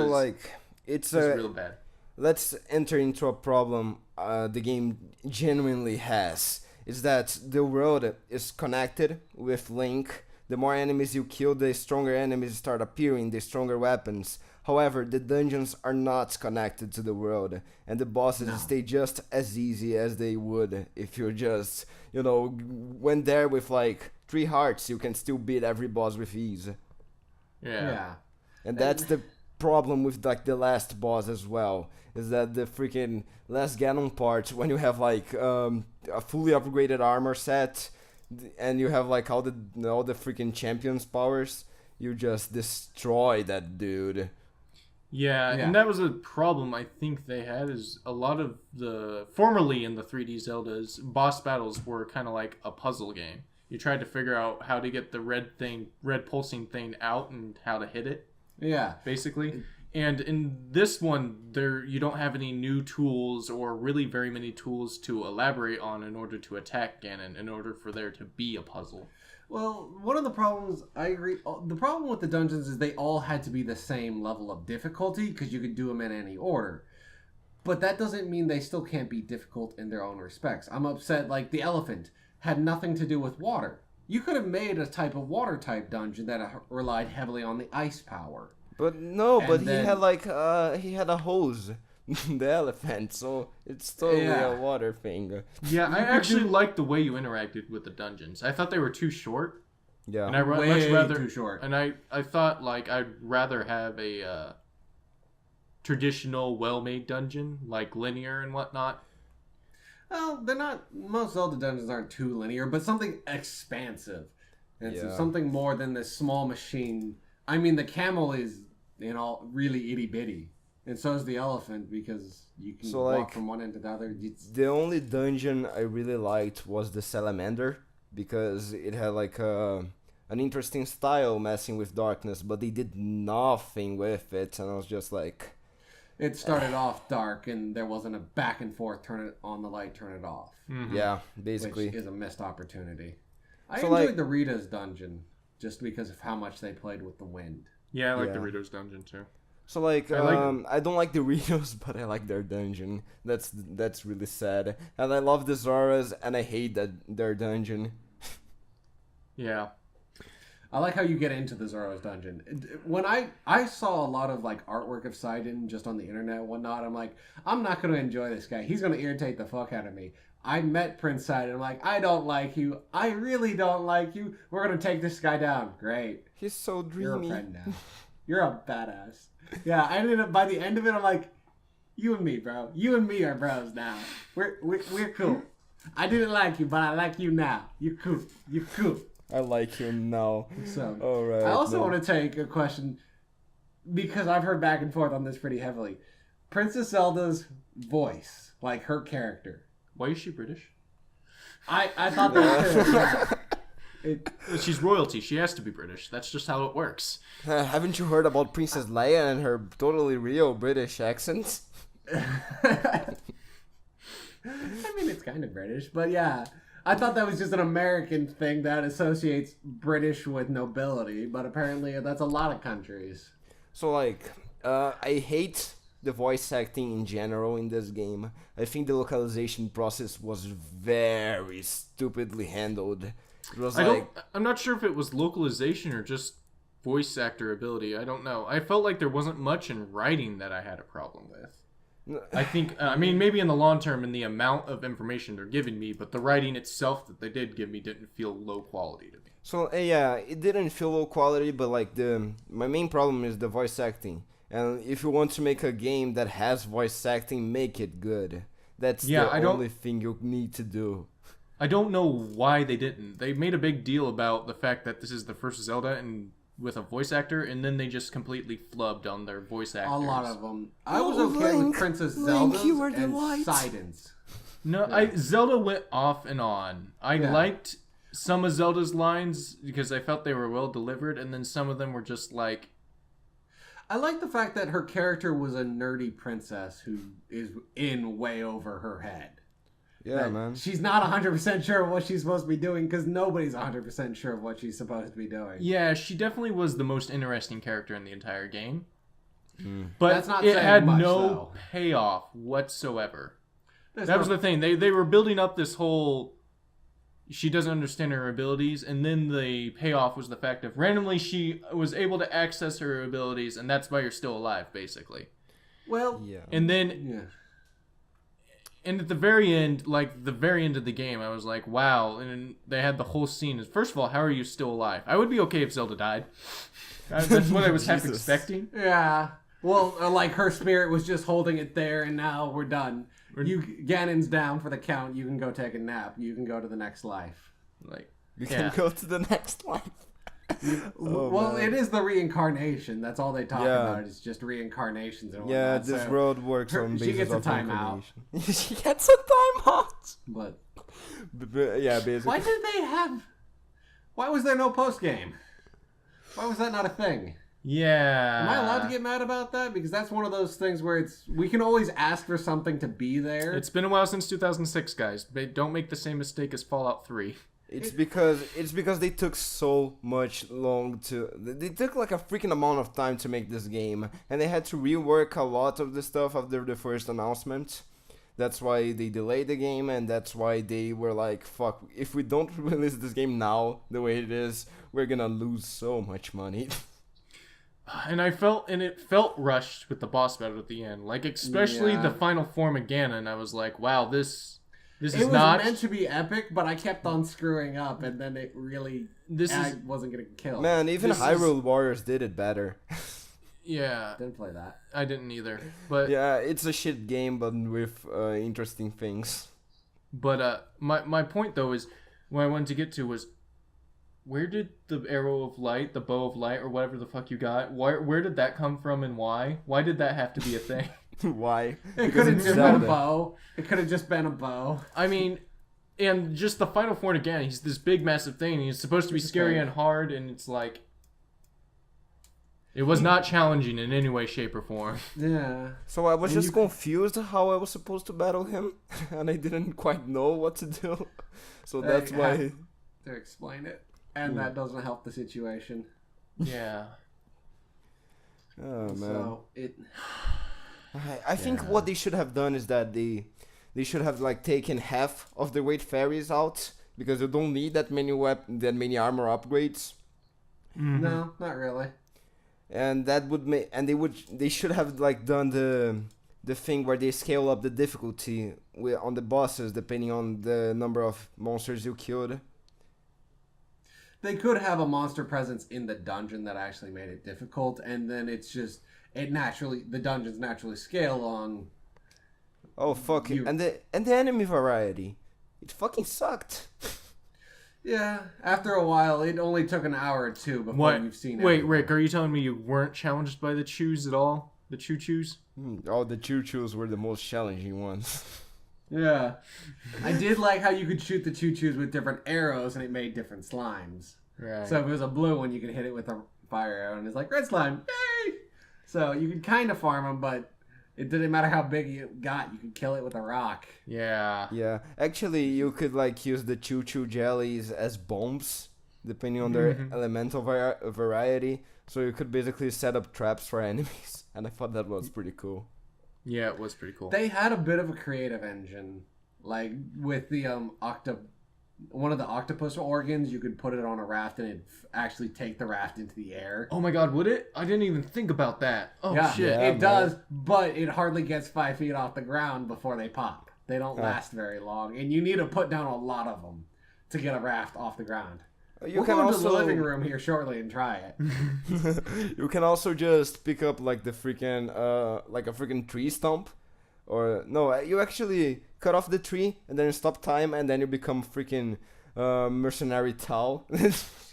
Speaker 1: real bad.
Speaker 3: Let's enter into a problem the game genuinely has. Is that the world is connected with Link. The more enemies you kill, the stronger enemies start appearing, the stronger weapons. However, the dungeons are not connected to the world, and the bosses stay just as easy as they would if you just, went there with like 3 hearts, you can still beat every boss with ease.
Speaker 1: Yeah.
Speaker 3: And that's the problem with like the last boss as well, is that the freaking last Ganon part, when you have like a fully upgraded armor set, and you have like all the freaking champions powers, you just destroy that dude.
Speaker 1: Yeah, and that was a problem I think they had, is a lot of formerly in the 3D Zeldas, boss battles were kind of like a puzzle game. You tried to figure out how to get the red pulsing thing out and how to hit it.
Speaker 2: Yeah.
Speaker 1: Basically. And in this one, you don't have any new tools or really very many tools to elaborate on in order to attack Ganon, in order for there to be a puzzle.
Speaker 2: Well, one of the problems, I agree, the problem with the dungeons is they all had to be the same level of difficulty because you could do them in any order. But that doesn't mean they still can't be difficult in their own respects. I'm upset, like the elephant had nothing to do with water. You could have made a type of water type dungeon that relied heavily on the ice power.
Speaker 3: But no,
Speaker 2: And
Speaker 3: but
Speaker 2: then-
Speaker 3: he had a hose, the elephant, so it's totally
Speaker 2: Yeah.
Speaker 3: a water thing.
Speaker 1: Yeah, I actually liked the way you interacted with the dungeons. I thought they were too short,
Speaker 3: Yeah.
Speaker 1: and I
Speaker 2: Way
Speaker 1: much rather
Speaker 2: too short.
Speaker 1: And I thought like I'd rather have a traditional, well-made dungeon, like linear and whatnot.
Speaker 2: Well, they're not. Most Zelda dungeons aren't too linear, but something expansive, and so
Speaker 3: Yeah.
Speaker 2: something more than this small machine. I mean, the camel is, really itty bitty, and so is the elephant because you can
Speaker 3: So,
Speaker 2: walk
Speaker 3: like,
Speaker 2: from one end to the other.
Speaker 3: The only dungeon I really liked was the salamander, because it had like an interesting style messing with darkness, but they did nothing with it, and I was just like,
Speaker 2: It started off dark, and there wasn't a back and forth. Turn it on the light, turn it off,
Speaker 3: yeah, basically.
Speaker 2: which is a missed opportunity. I
Speaker 3: So,
Speaker 2: enjoyed
Speaker 3: like-
Speaker 2: the Rita's dungeon just because of how much they played with the wind.
Speaker 1: Yeah, I like
Speaker 3: Yeah.
Speaker 1: the Rito's dungeon too.
Speaker 3: So like,
Speaker 1: I like-
Speaker 3: I don't like the Ritos, but I like their dungeon. That's really sad. And I love the Zoras, and I hate their dungeon.
Speaker 1: Yeah.
Speaker 2: I like how you get into the Zoro's dungeon. When I saw a lot of like artwork of Sidon just on the internet and whatnot, I'm like, I'm not going to enjoy this guy. He's going to irritate the fuck out of me. I met Prince Sidon. I'm like, I don't like you. I really don't like you. We're going to take this guy down. Great.
Speaker 3: He's so
Speaker 2: You're a
Speaker 3: dreamy.
Speaker 2: friend now. You're a badass. Yeah, I ended up, by the end of it, I'm like, you and me, bro. You and me are bros now. We're cool. I didn't like you, but I like you now. You're cool. You're cool.
Speaker 3: I like him now.
Speaker 2: So,
Speaker 3: Alright.
Speaker 2: I also
Speaker 3: no.
Speaker 2: want to take a question because I've heard back and forth on this pretty heavily. Princess Zelda's voice, like her character.
Speaker 1: Why is she British?
Speaker 2: I thought that too.
Speaker 1: She's royalty. She has to be British. That's just how it works.
Speaker 3: Haven't you heard about Princess Leia and her totally real British accent?
Speaker 2: I mean, it's kind of British, but yeah. I thought that was just an American thing that associates British with nobility, but apparently that's a lot of countries.
Speaker 3: So like, I hate the voice acting in general in this game. I think the localization process was very stupidly handled. It was
Speaker 1: I'm not sure if it was localization or just voice actor ability. I don't know. I felt like there wasn't much in writing that I had a problem with. I think, I mean, maybe in the long term, in the amount of information they're giving me, but the writing itself that they did give me didn't feel low quality to me.
Speaker 3: So yeah, it didn't feel low quality, but like my main problem is the voice acting. And if you want to make a game that has voice acting, make it good. That's the only thing you need to do.
Speaker 1: I don't know why they didn't. They made a big deal about the fact that this is the first Zelda and with a voice actor, and then they just completely flubbed on their voice actors.
Speaker 2: A lot of them. I was okay with Princess Zelda's and Sidon's.
Speaker 1: No, Zelda went off and on. I liked some of Zelda's lines because I felt they were well delivered, and then some of them were just like...
Speaker 2: I like the fact that her character was a nerdy princess who is in way over her head.
Speaker 3: Yeah, man.
Speaker 2: She's not 100% sure of what she's supposed to be doing because nobody's 100% sure of what she's supposed to be doing.
Speaker 1: Yeah, she definitely was the most interesting character in the entire game.
Speaker 3: Mm.
Speaker 1: But
Speaker 2: That's not
Speaker 1: it
Speaker 2: saying
Speaker 1: had
Speaker 2: much,
Speaker 1: no
Speaker 2: though.
Speaker 1: payoff whatsoever.
Speaker 2: There's
Speaker 1: That was the thing. They were building up this whole... She doesn't understand her abilities, and then the payoff was the fact of randomly she was able to access her abilities, and that's why you're still alive, basically.
Speaker 2: Well,
Speaker 3: Yeah.
Speaker 1: And then...
Speaker 2: yeah.
Speaker 1: And at the very end, like the very end of the game, I was like, wow. And they had the whole scene. First of all, how are you still alive? I would be okay if Zelda died. That's what I was half
Speaker 3: Jesus.
Speaker 1: expecting.
Speaker 2: Yeah. Well, like her spirit was just holding it there, and now we're done. Ganon's down for the count. You can go take a nap. You can go to the next life.
Speaker 1: Like,
Speaker 3: You
Speaker 1: yeah.
Speaker 3: can go to the next life.
Speaker 2: Well,
Speaker 3: man.
Speaker 2: it is the reincarnation. That's all they talk
Speaker 3: Yeah.
Speaker 2: about. It's just reincarnations and
Speaker 3: Yeah,
Speaker 2: whatnot.
Speaker 3: this
Speaker 2: So-
Speaker 3: world works
Speaker 2: her-
Speaker 3: on
Speaker 2: she
Speaker 3: basis
Speaker 2: gets a
Speaker 3: of
Speaker 2: timeout.
Speaker 3: information. She gets a timeout.
Speaker 2: But
Speaker 3: Yeah, basically.
Speaker 2: why was there no post game? Why was that not a thing?
Speaker 1: Yeah.
Speaker 2: Am I allowed to get mad about that? Because that's one of those things where we can always ask for something to be there.
Speaker 1: It's been a while since 2006, guys. Don't make the same mistake as Fallout 3.
Speaker 3: It's because they took so much long to. They took like a freaking amount of time to make this game, and they had to rework a lot of the stuff after the first announcement. That's why they delayed the game, and that's why they were like, "Fuck! If we don't release this game now, the way it is, we're gonna lose so much money."
Speaker 1: And it felt rushed with the boss battle at the end, like especially the final form of Ganon. I was like, "Wow, this is not
Speaker 2: meant to be epic," but I kept on screwing up, and then it really wasn't gonna kill.
Speaker 3: Man, even Hyrule Warriors did it better.
Speaker 1: Yeah,
Speaker 2: didn't play that.
Speaker 1: I didn't either. But
Speaker 3: yeah, it's a shit game, but with interesting things.
Speaker 1: But my point though is what I wanted to get to was, where did the arrow of light, the bow of light, or whatever the fuck you got, where did that come from and why? Why did that have to be a thing?
Speaker 3: Why?
Speaker 2: It could have just been a bow. It could have just been a bow.
Speaker 1: I mean, and just the final form again, he's this big massive thing. He's supposed to be scary and hard, and it's like, it was not challenging in any way, shape, or form.
Speaker 2: Yeah.
Speaker 3: So I was just confused how I was supposed to battle him, and I didn't quite know what to do. So that's why.
Speaker 2: To explain it, and that doesn't help the situation.
Speaker 1: Yeah.
Speaker 3: Oh man.
Speaker 2: So
Speaker 3: I think what they should have done is that they should have like taken half of the weight fairies out, because you don't need that many armor upgrades.
Speaker 1: Mm-hmm.
Speaker 2: No, not really.
Speaker 3: And that would make, and they should have like done the thing where they scale up the difficulty on the bosses depending on the number of monsters you killed.
Speaker 2: They could have a monster presence in the dungeon that actually made it difficult, and then the dungeons naturally scale on.
Speaker 3: Oh fuck it. And the enemy variety, it fucking sucked.
Speaker 2: Yeah, after a while, it only took an hour or two before you've seen it.
Speaker 1: Wait, Rick, are you telling me you weren't challenged by the chews at all? The choo-choos?
Speaker 3: Oh, the choo-choos were the most challenging ones.
Speaker 2: Yeah. I did like how you could shoot the choo-choos with different arrows and it made different slimes.
Speaker 1: Right.
Speaker 2: So if it was a blue one, you could hit it with a fire arrow and it's like, red slime, yay! So you could kind of farm them, but it didn't matter how big you got, you could kill it with a rock.
Speaker 1: Yeah.
Speaker 3: Yeah. Actually, you could like use the choo-choo jellies as bombs, depending on their elemental variety. So you could basically set up traps for enemies. And I thought that was pretty cool.
Speaker 1: Yeah, it was pretty cool.
Speaker 2: They had a bit of a creative engine. Like with the one of the octopus organs, you could put it on a raft and it'd actually take the raft into the air.
Speaker 1: Oh my god, would it? I didn't even think about that. Oh
Speaker 2: yeah,
Speaker 1: shit.
Speaker 2: Yeah, it does, but it hardly gets 5 feet off the ground before they pop. They don't last very long, and you need to put down a lot of them to get a raft off the ground. We'll go into the living room here shortly and try it.
Speaker 3: You can also just pick up like the freaking like a freaking tree stump, or no, you actually cut off the tree and then stop time and then you become freaking mercenary Tal.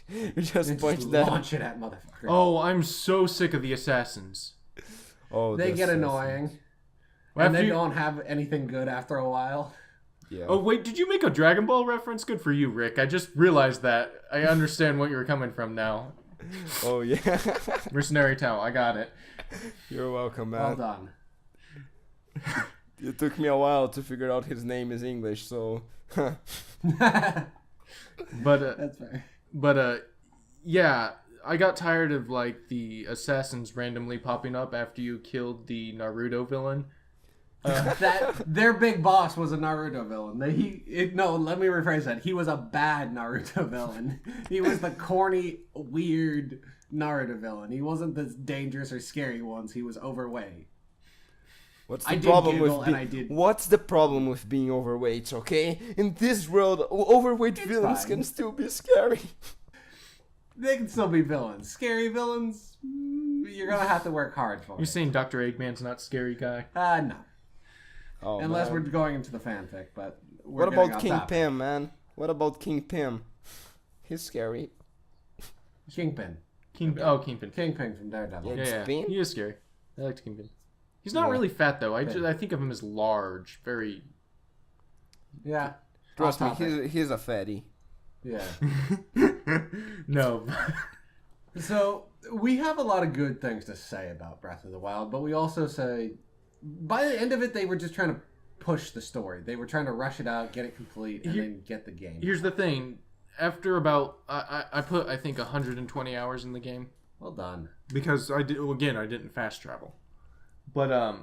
Speaker 3: You just punch that.
Speaker 2: Launch it at motherfucker.
Speaker 1: Oh, I'm so sick of the assassins.
Speaker 3: Oh,
Speaker 2: they get annoying, and they don't have anything good after a while.
Speaker 3: Yeah.
Speaker 1: Oh wait, did you make a Dragon Ball reference? Good for you, Rick. I just realized that. I understand what you're coming from now.
Speaker 3: Oh yeah.
Speaker 1: Mercenary Tao, I got it.
Speaker 3: You're welcome, man.
Speaker 2: Well done.
Speaker 3: It took me a while to figure out his name is English, so.
Speaker 1: But
Speaker 2: that's fair.
Speaker 1: But yeah, I got tired of like the assassins randomly popping up after you killed the Naruto villain.
Speaker 2: That their big boss was a Naruto villain. Let me rephrase that. He was a bad Naruto villain. He was the corny, weird Naruto villain. He wasn't the dangerous or scary ones. He was overweight.
Speaker 3: What's the problem with being overweight, okay? In this world, overweight villains can still be scary.
Speaker 2: They can still be villains. Scary villains, you're gonna have to work hard for.
Speaker 1: You're saying Dr. Eggman's not scary guy?
Speaker 2: No.
Speaker 3: Oh,
Speaker 2: unless we're going into the fanfic, but
Speaker 3: what about King Pim, man? What about King Pim? He's scary.
Speaker 2: Kingpin.
Speaker 1: Kingpin.
Speaker 2: Kingpin from Daredevil.
Speaker 1: Yeah. He is scary. I liked Kingpin. He's not really fat though. I think of him as large, very.
Speaker 2: Yeah.
Speaker 3: Trust me, he's a fatty.
Speaker 2: Yeah.
Speaker 1: No.
Speaker 2: So we have a lot of good things to say about Breath of the Wild, but we also say by the end of it, they were just trying to push the story. They were trying to rush it out, get it complete, and then get the game.
Speaker 1: Here's the thing. After about... I put, I think, 120 hours in the game.
Speaker 2: Well done.
Speaker 1: Because I didn't fast travel. But,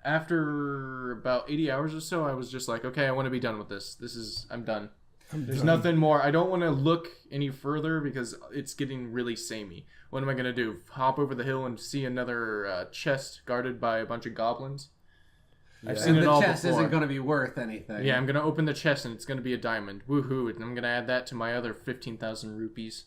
Speaker 1: after about 80 hours or so, I was just like, okay, I want to be done with this. I'm done. There's nothing more. I don't want to look any further because it's getting really samey. What am I going to do? Hop over the hill and see another chest guarded by a bunch of goblins?
Speaker 2: I've seen it all before. The chest isn't going to be worth anything.
Speaker 1: Yeah, I'm going to open the chest and it's going to be a diamond. Woohoo. And I'm going to add that to my other 15,000 rupees.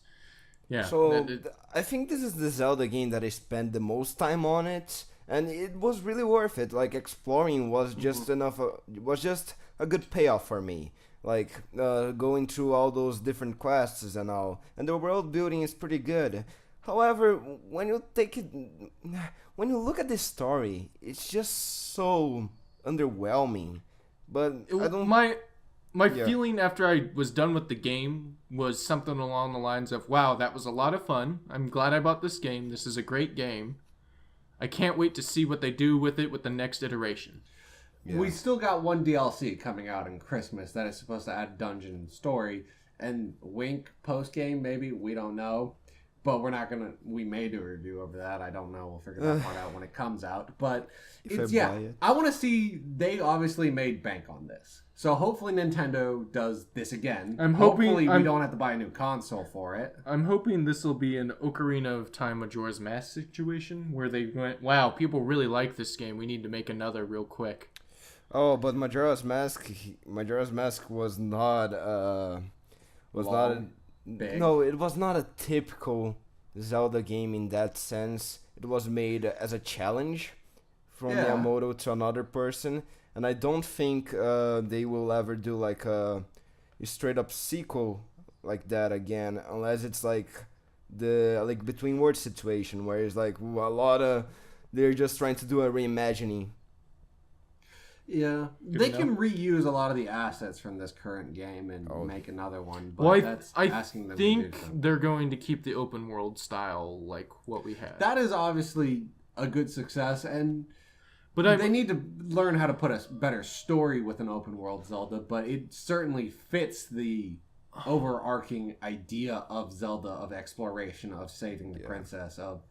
Speaker 1: Yeah.
Speaker 3: So, I think this is the Zelda game that I spent the most time on it. And it was really worth it. Like, exploring was just was just a good payoff for me. Like, going through all those different quests and all. And the world building is pretty good. However, when you look at this story, it's just so underwhelming. But I don't...
Speaker 1: My feeling after I was done with the game was something along the lines of, wow, that was a lot of fun. I'm glad I bought this game. This is a great game. I can't wait to see what they do with it with the next iteration.
Speaker 2: Yeah. We still got one DLC coming out in Christmas that is supposed to add dungeon story. And wink post-game, maybe. We don't know. But we're not going to... We may do a review over that. I don't know. We'll figure that part out when it comes out. But, I want to see... They obviously made bank on this. So hopefully Nintendo does this again. Hopefully we don't have to buy a new console for it.
Speaker 1: I'm hoping this will be an Ocarina of Time Majora's Mask situation where they went, wow, people really like this game. We need to make another real quick.
Speaker 3: Oh, but Majora's Mask was not
Speaker 2: big.
Speaker 3: No, it was not a typical Zelda game in that sense. It was made as a challenge from Miyamoto to another person, and I don't think they will ever do like a straight up sequel like that again, unless it's like the Between Worlds situation where it's like they're just trying to do a reimagining.
Speaker 2: Yeah, they can reuse a lot of the assets from this current game and make another one, but that's asking them to do something. I think
Speaker 1: they're going to keep the open world style like what we had.
Speaker 2: That is obviously a good success, but they need to learn how to put a better story with an open world Zelda, but it certainly fits the overarching idea of Zelda, of exploration, of saving the princess, of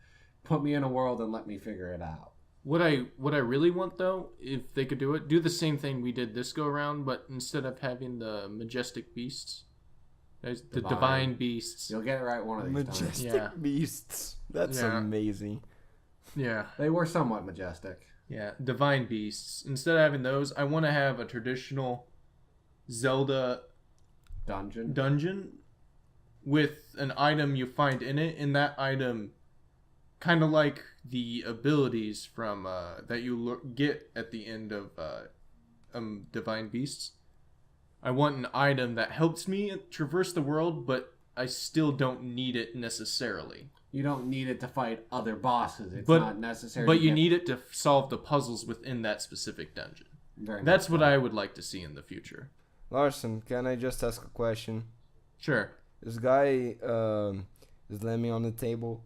Speaker 2: put me in a world and let me figure it out.
Speaker 1: What I really want, though, if they could do the same thing we did this go around, but instead of having the majestic beasts, the divine beasts.
Speaker 2: You'll get it right one of these times.
Speaker 3: Majestic beasts. That's amazing.
Speaker 1: Yeah.
Speaker 2: They were somewhat majestic.
Speaker 1: Yeah, divine beasts. Instead of having those, I want to have a traditional Zelda dungeon with an item you find in it, and that item kind of like the abilities from that you get at the end of Divine Beasts. I want an item that helps me traverse the world, but I still don't need it necessarily.
Speaker 2: You don't need it to fight other bosses. It's not necessary.
Speaker 1: But you need it to solve the puzzles within that specific dungeon. That's what I would like to see in the future.
Speaker 3: Larson, can I just ask a question?
Speaker 1: Sure.
Speaker 3: This guy is slamming on the table.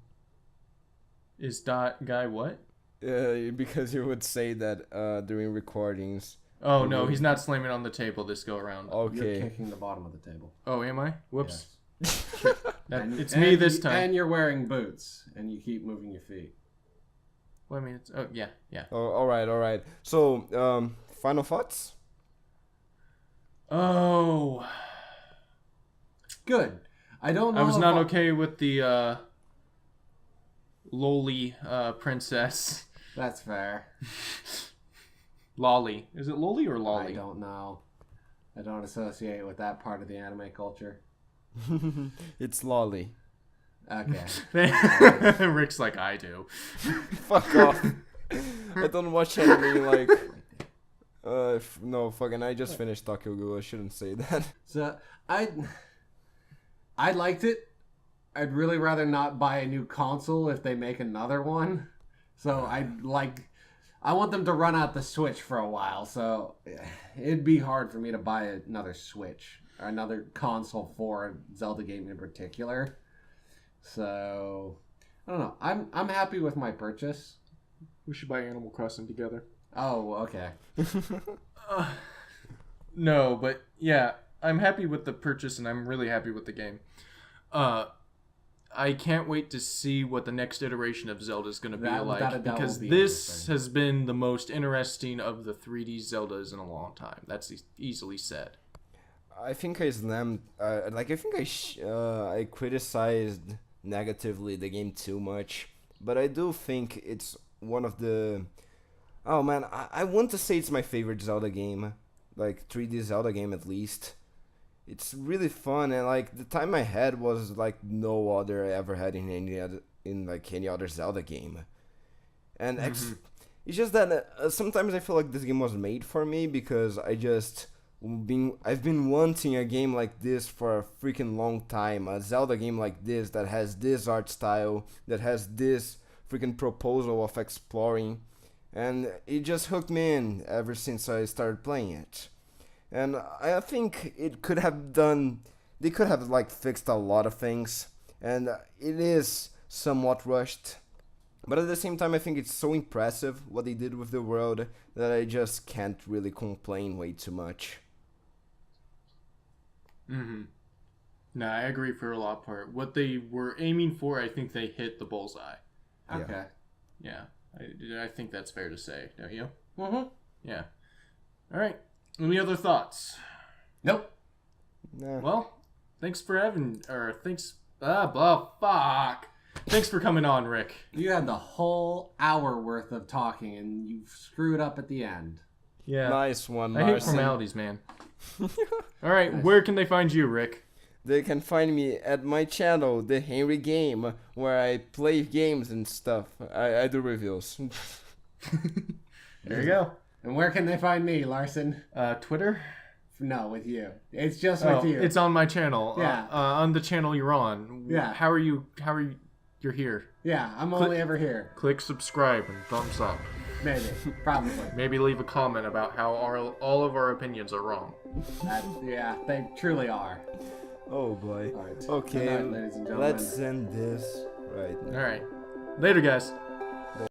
Speaker 1: Is guy what?
Speaker 3: Because you would say that during recordings.
Speaker 1: Oh, no, he's not slamming on the table this go around.
Speaker 3: Okay.
Speaker 2: You're kicking the bottom of the table.
Speaker 1: Oh, am I? Whoops.
Speaker 2: Yes.
Speaker 1: It's me this time.
Speaker 2: And you're wearing boots, and you keep moving your feet.
Speaker 1: Well, I mean, yeah.
Speaker 3: Oh, all right. So, final thoughts?
Speaker 1: Oh.
Speaker 2: Good. I don't know.
Speaker 1: I was not okay with the loli princess.
Speaker 2: That's fair.
Speaker 1: Lolly. Is it Lolly or Lolly?
Speaker 2: I don't know. I don't associate with that part of the anime culture.
Speaker 3: It's Lolly.
Speaker 2: Okay.
Speaker 1: Rick's like, I do.
Speaker 3: Fuck off. I don't watch anime like... no, fucking, I just finished Tokyo Ghoul. I shouldn't say that. So,
Speaker 2: I liked it. I'd really rather not buy a new console if they make another one. So, I want them to run out the Switch for a while. So, it'd be hard for me to buy another Switch or another console for a Zelda game in particular. So I don't know. I'm happy with my purchase.
Speaker 1: We should buy Animal Crossing together.
Speaker 2: Oh, okay.
Speaker 1: No, but yeah, I'm happy with the purchase, and I'm really happy with the game. I can't wait to see what the next iteration of Zelda is going to be like, because this has been the most interesting of the 3D Zeldas in a long time. That's easily said.
Speaker 3: I think I slammed. I think I criticized negatively the game too much, but I do think it's one of the. Oh man, I want to say it's my favorite Zelda game, like 3D Zelda game at least. It's really fun, and like the time I had was like no other I ever had in any other Zelda game. And it's just that sometimes I feel like this game was made for me, because I've been wanting a game like this for a freaking long time. A Zelda game like this that has this art style, that has this freaking proposal of exploring, and it just hooked me in ever since I started playing it. And I think they could have like fixed a lot of things, and it is somewhat rushed. But at the same time, I think it's so impressive what they did with the world that I just can't really complain way too much.
Speaker 1: No, I agree for a lot part. What they were aiming for, I think they hit the bullseye.
Speaker 2: Okay.
Speaker 1: Yeah, I think that's fair to say, don't you? Yeah. All right. Any other thoughts?
Speaker 2: Nope.
Speaker 3: Nah.
Speaker 1: Well, thanks for Thanks for coming on, Rick.
Speaker 2: You had the whole hour worth of talking, and you screwed up at the end.
Speaker 1: Yeah.
Speaker 3: Nice one,
Speaker 1: I hate
Speaker 3: Larson.
Speaker 1: formalities, man. All right, where can they find you, Rick?
Speaker 3: They can find me at my channel, TheHenriGame, where I play games and stuff. I do reviews.
Speaker 1: There you go.
Speaker 2: And where can they find me, Larson?
Speaker 1: Twitter?
Speaker 2: No, with you. It's just with you.
Speaker 1: It's on my channel.
Speaker 2: Yeah.
Speaker 1: On the channel you're on.
Speaker 2: Yeah.
Speaker 1: How are you? You're here.
Speaker 2: Yeah, I'm only ever here.
Speaker 1: Click subscribe and thumbs up.
Speaker 2: Maybe. Probably.
Speaker 1: Maybe leave a comment about how all of our opinions are wrong.
Speaker 2: Yeah, they truly are.
Speaker 3: Oh boy.
Speaker 2: All right.
Speaker 3: Okay,
Speaker 2: Good night, ladies and gentlemen.
Speaker 3: let's end this right now.
Speaker 1: All right. Later, guys.